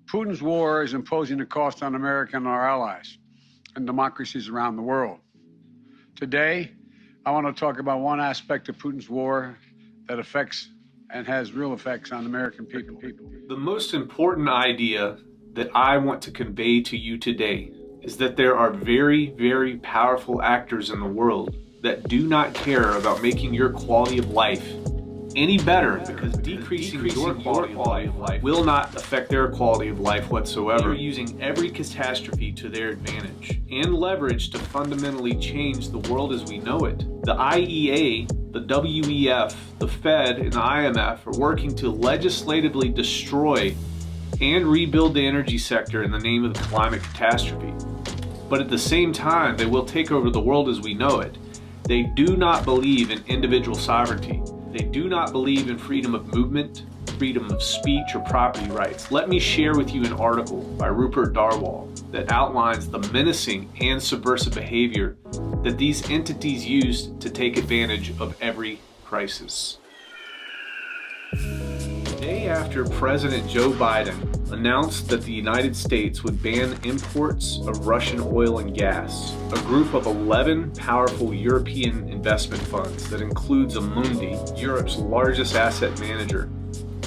Putin's war is imposing a cost on America and our allies and democracies around the world. Today, I want to talk about one aspect of Putin's war that affects and has real effects on American people. The most important idea that I want to convey to you today is that there are very, very powerful actors in the world that do not care about making your quality of life any better, because decreasing your quality of life will not affect their quality of life whatsoever. They're using every catastrophe to their advantage and leverage to fundamentally change the world as we know it. The IEA, the WEF, the Fed, and the IMF are working to legislatively destroy and rebuild the energy sector in the name of the climate catastrophe. But at the same time, they will take over the world as we know it. They do not believe in individual sovereignty. They do not believe in freedom of movement, freedom of speech, or property rights. Let me share with you an article by Rupert Darwall that outlines the menacing and subversive behavior that these entities use to take advantage of every crisis. The day after President Joe Biden announced that the United States would ban imports of Russian oil and gas, a group of 11 powerful European investment funds that includes Amundi, Europe's largest asset manager,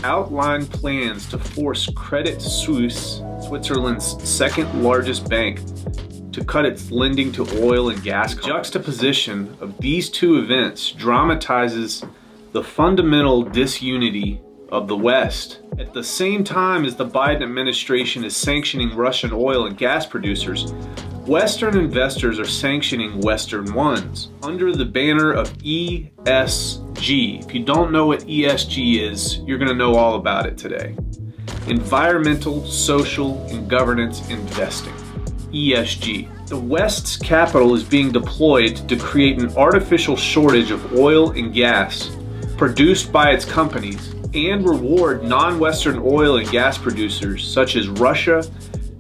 outlined plans to force Credit Suisse, Switzerland's second largest bank, to cut its lending to oil and gas companies. Juxtaposition of these two events dramatizes the fundamental disunity of the West. At the same time as the Biden administration is sanctioning Russian oil and gas producers, Western investors are sanctioning Western ones under the banner of ESG. If you don't know what ESG is, you're going to know all about it today. Environmental, social, and governance investing. ESG. The West's capital is being deployed to create an artificial shortage of oil and gas produced by its companies and reward non-Western oil and gas producers such as Russia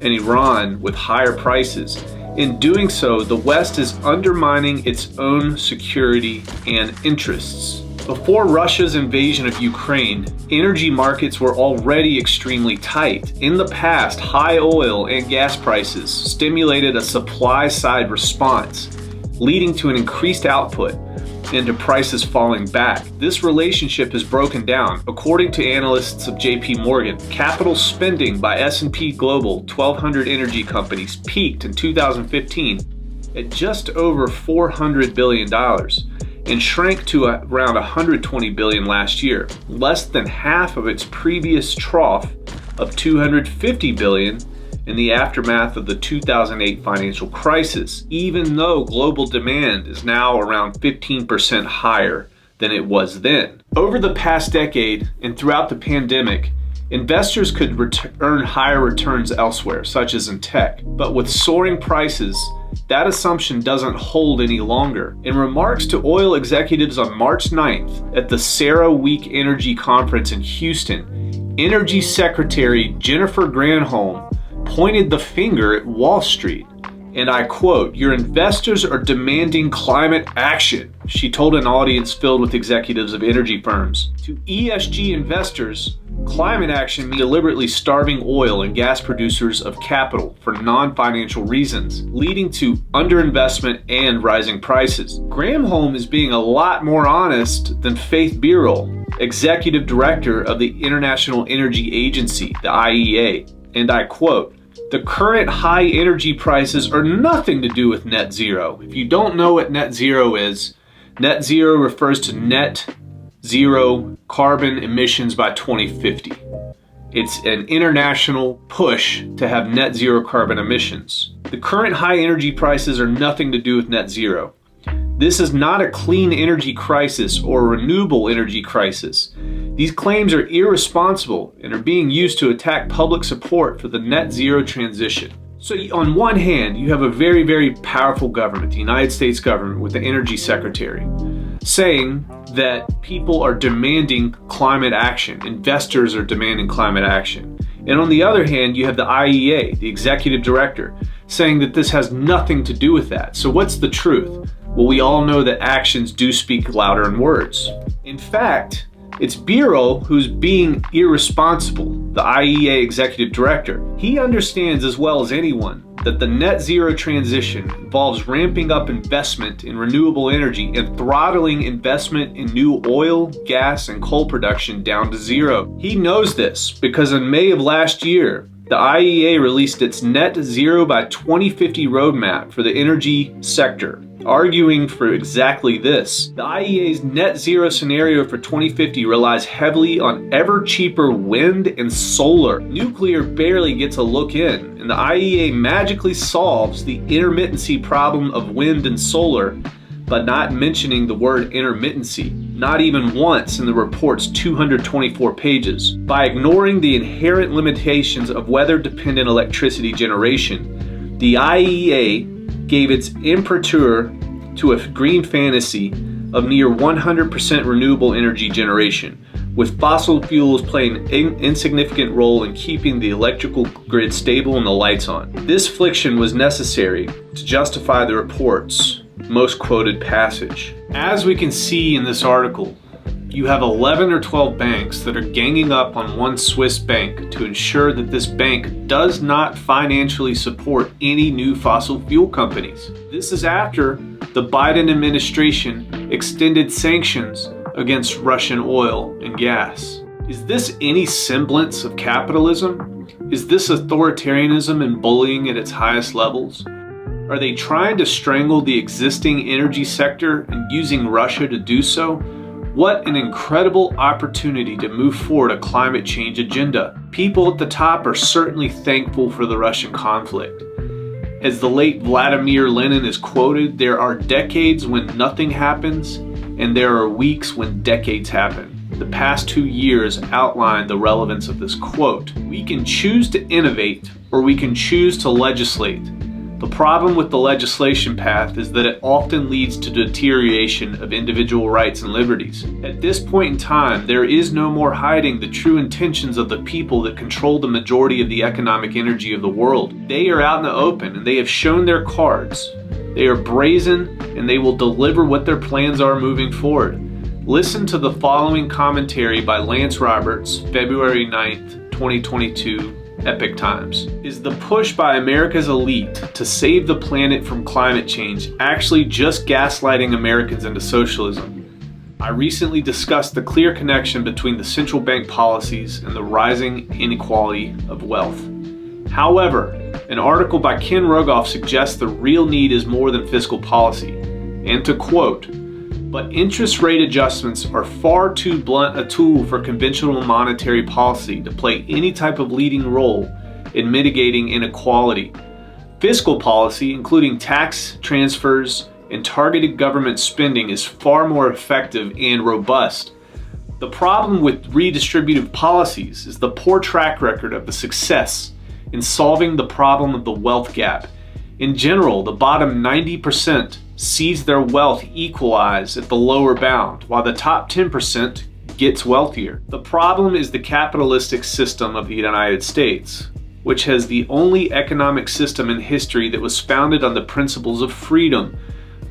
and Iran with higher prices. In doing so, the West is undermining its own security and interests. Before Russia's invasion of Ukraine, energy markets were already extremely tight. In the past, high oil and gas prices stimulated a supply-side response, leading to an increased output and to prices falling back. This relationship has broken down. According to analysts of JP Morgan, capital spending by S&P Global 1,200 energy companies peaked in 2015 at just over $400 billion and shrank to around $120 billion last year, less than half of its previous trough of $250 billion in the aftermath of the 2008 financial crisis, even though global demand is now around 15% higher than it was then. Over the past decade and throughout the pandemic, investors could earn higher returns elsewhere, such as in tech. But with soaring prices, that assumption doesn't hold any longer. In remarks to oil executives on March 9th at the CERAWeek Energy Conference in Houston, Energy Secretary Jennifer Granholm pointed the finger at Wall Street. And I quote, "Your investors are demanding climate action," she told an audience filled with executives of energy firms. To ESG investors, climate action means deliberately starving oil and gas producers of capital for non-financial reasons, leading to underinvestment and rising prices. Granholm is being a lot more honest than Faith Birol, executive director of the International Energy Agency, the IEA. And I quote, "The current high energy prices are nothing to do with net zero." If you don't know what net zero is, net zero refers to net zero carbon emissions by 2050. It's an international push to have net zero carbon emissions. The current high energy prices are nothing to do with net zero. This is not a clean energy crisis or a renewable energy crisis. These claims are irresponsible and are being used to attack public support for the net zero transition. So on one hand, you have a very, very powerful government, the United States government, with the energy secretary, saying that people are demanding climate action, investors are demanding climate action. And on the other hand, you have the IEA, the executive director, saying that this has nothing to do with that. So what's the truth? Well, we all know that actions do speak louder than words. In fact, It's Bureau who's being irresponsible, the IEA executive director. He understands as well as anyone that the net zero transition involves ramping up investment in renewable energy and throttling investment in new oil, gas, and coal production down to zero. He knows this because in May of last year, the IEA released its net zero by 2050 roadmap for the energy sector, arguing for exactly this. The IEA's net zero scenario for 2050 relies heavily on ever cheaper wind and solar. Nuclear barely gets a look in, and the IEA magically solves the intermittency problem of wind and solar by not mentioning the word intermittency, not even once in the report's 224 pages. By ignoring the inherent limitations of weather-dependent electricity generation, the IEA gave its imprimatur to a green fantasy of near 100% renewable energy generation, with fossil fuels playing an insignificant role in keeping the electrical grid stable and the lights on. This fiction was necessary to justify the report's most quoted passage. As we can see in this article, you have 11 or 12 banks that are ganging up on one Swiss bank to ensure that this bank does not financially support any new fossil fuel companies. This is after the Biden administration extended sanctions against Russian oil and gas. Is this any semblance of capitalism? Is this authoritarianism and bullying at its highest levels? Are they trying to strangle the existing energy sector and using Russia to do so? What an incredible opportunity to move forward a climate change agenda. People at the top are certainly thankful for the Russian conflict. As the late Vladimir Lenin is quoted, there are decades when nothing happens, and there are weeks when decades happen. The past 2 years outline the relevance of this quote. We can choose to innovate, or we can choose to legislate. The problem with the legislation path is that it often leads to deterioration of individual rights and liberties. At this point in time, there is no more hiding the true intentions of the people that control the majority of the economic energy of the world. They are out in the open and they have shown their cards. They are brazen and they will deliver what their plans are moving forward. Listen to the following commentary by Lance Roberts, February 9th, 2022. Epic Times. Is the push by America's elite to save the planet from climate change actually just gaslighting Americans into socialism? I recently discussed the clear connection between the central bank policies and the rising inequality of wealth. However, an article by Ken Rogoff suggests the real need is more than fiscal policy. And to quote, "But interest rate adjustments are far too blunt a tool for conventional monetary policy to play any type of leading role in mitigating inequality. Fiscal policy, including tax transfers and targeted government spending, is far more effective and robust. The problem with redistributive policies is the poor track record of the success in solving the problem of the wealth gap. In general, the bottom 90% sees their wealth equalize at the lower bound, while the top 10% gets wealthier. The problem is the capitalistic system of the United States, which has the only economic system in history that was founded on the principles of freedom.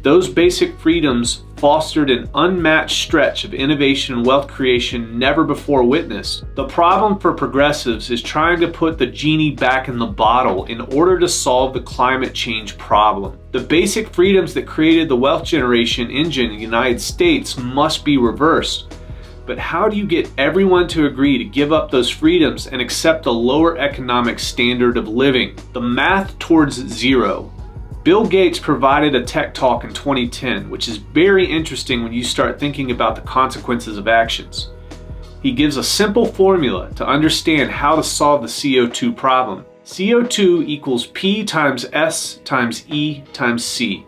Those basic freedoms fostered an unmatched stretch of innovation and wealth creation never before witnessed. The problem for progressives is trying to put the genie back in the bottle in order to solve the climate change problem. The basic freedoms that created the wealth generation engine in the United States must be reversed. But how do you get everyone to agree to give up those freedoms and accept a lower economic standard of living? The math towards zero. Bill Gates provided a tech talk in 2010, which is very interesting when you start thinking about the consequences of actions. He gives a simple formula to understand how to solve the CO2 problem. CO2 equals P times S times E times C.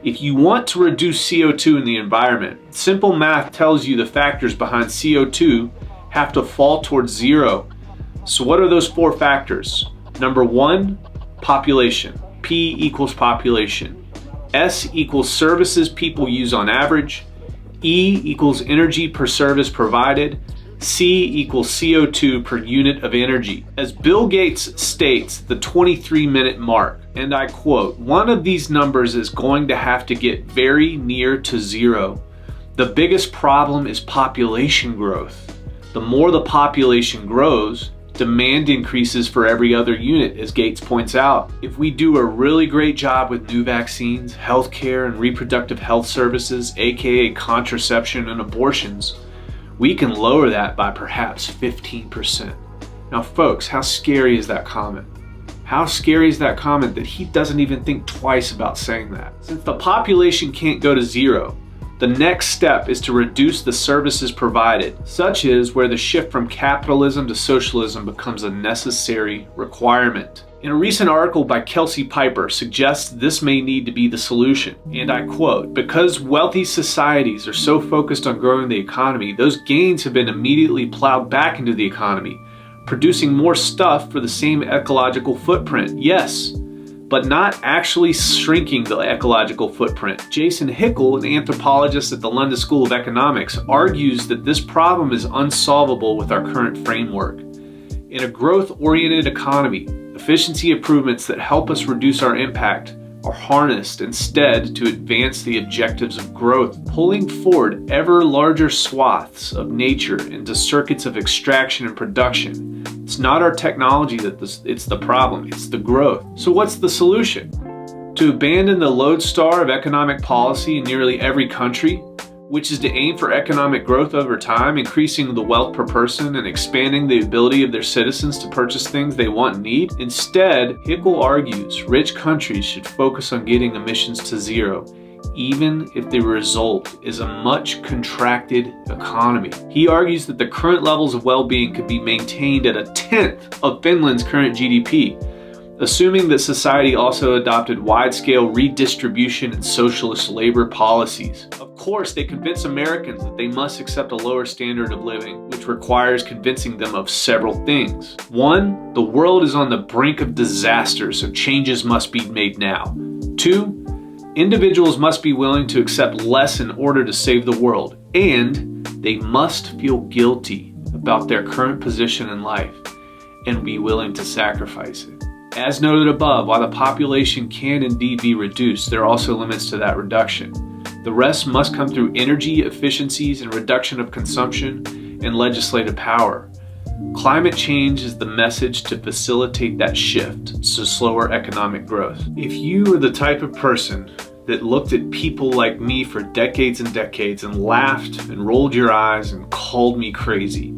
If you want to reduce CO2 in the environment, simple math tells you the factors behind CO2 have to fall towards zero. So what are those 4 factors? Number 1, population. P equals population. S equals services people use on average. E equals energy per service provided. C equals CO2 per unit of energy. As Bill Gates states, the 23-minute mark, and I quote, "One of these numbers is going to have to get very near to zero. The biggest problem is population growth. The more the population grows, demand increases for every other unit, as Gates points out. If we do a really great job with new vaccines, healthcare, and reproductive health services, aka contraception and abortions, we can lower that by perhaps 15%. Now folks, how scary is that comment? How scary is that comment that he doesn't even think twice about saying that? Since the population can't go to zero, the next step is to reduce the services provided, such as where the shift from capitalism to socialism becomes a necessary requirement. In a recent article by Kelsey Piper suggests this may need to be the solution, and I quote, "Because wealthy societies are so focused on growing the economy, those gains have been immediately plowed back into the economy, producing more stuff for the same ecological footprint. Yes, but not actually shrinking the ecological footprint." Jason Hickel, an anthropologist at the London School of Economics, argues that this problem is unsolvable with our current framework. In a growth-oriented economy, efficiency improvements that help us reduce our impact are harnessed instead to advance the objectives of growth, pulling forward ever larger swaths of nature into circuits of extraction and production. It's not our technology it's the problem, it's the growth. So what's the solution? To abandon the lodestar of economic policy in nearly every country, which is to aim for economic growth over time, increasing the wealth per person and expanding the ability of their citizens to purchase things they want and need. Instead, Hickel argues rich countries should focus on getting emissions to zero, even if the result is a much contracted economy. He argues that the current levels of well-being could be maintained at 1/10 of Finland's current GDP, assuming that society also adopted wide-scale redistribution and socialist labor policies. Of course, they convince Americans that they must accept a lower standard of living, which requires convincing them of several things. One, the world is on the brink of disaster, so changes must be made now. Two, individuals must be willing to accept less in order to save the world, and they must feel guilty about their current position in life and be willing to sacrifice it. As noted above, while the population can indeed be reduced, there are also limits to that reduction. The rest must come through energy efficiencies and reduction of consumption and legislative power. Climate change is the message to facilitate that shift to slower economic growth. If you are the type of person that looked at people like me for decades and decades and laughed and rolled your eyes and called me crazy,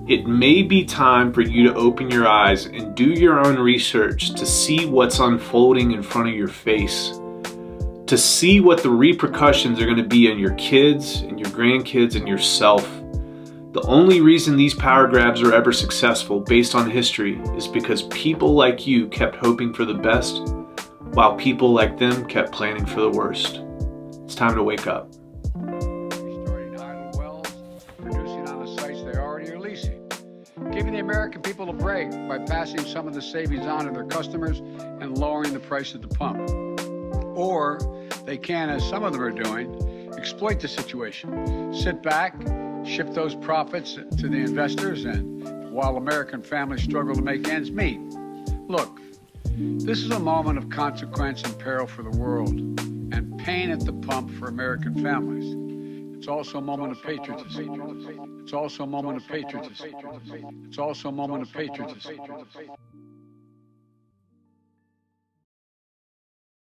it may be time for you to open your eyes and do your own research to see what's unfolding in front of your face, to see what the repercussions are going to be on your kids and your grandkids and yourself. The only reason these power grabs are ever successful based on history is because people like you kept hoping for the best, while people like them kept planning for the worst. It's time to wake up. Restoring idle wells, producing on the sites they already are leasing, giving the American people a break by passing some of the savings on to their customers and lowering the price at the pump. Or they can, as some of them are doing, exploit the situation, sit back, shift those profits to the investors, and while American families struggle to make ends meet. Look, this is a moment of consequence and peril for the world, and pain at the pump for American families. It's also a moment of patriotism. It's also a moment of patriotism. It's also a moment of patriotism.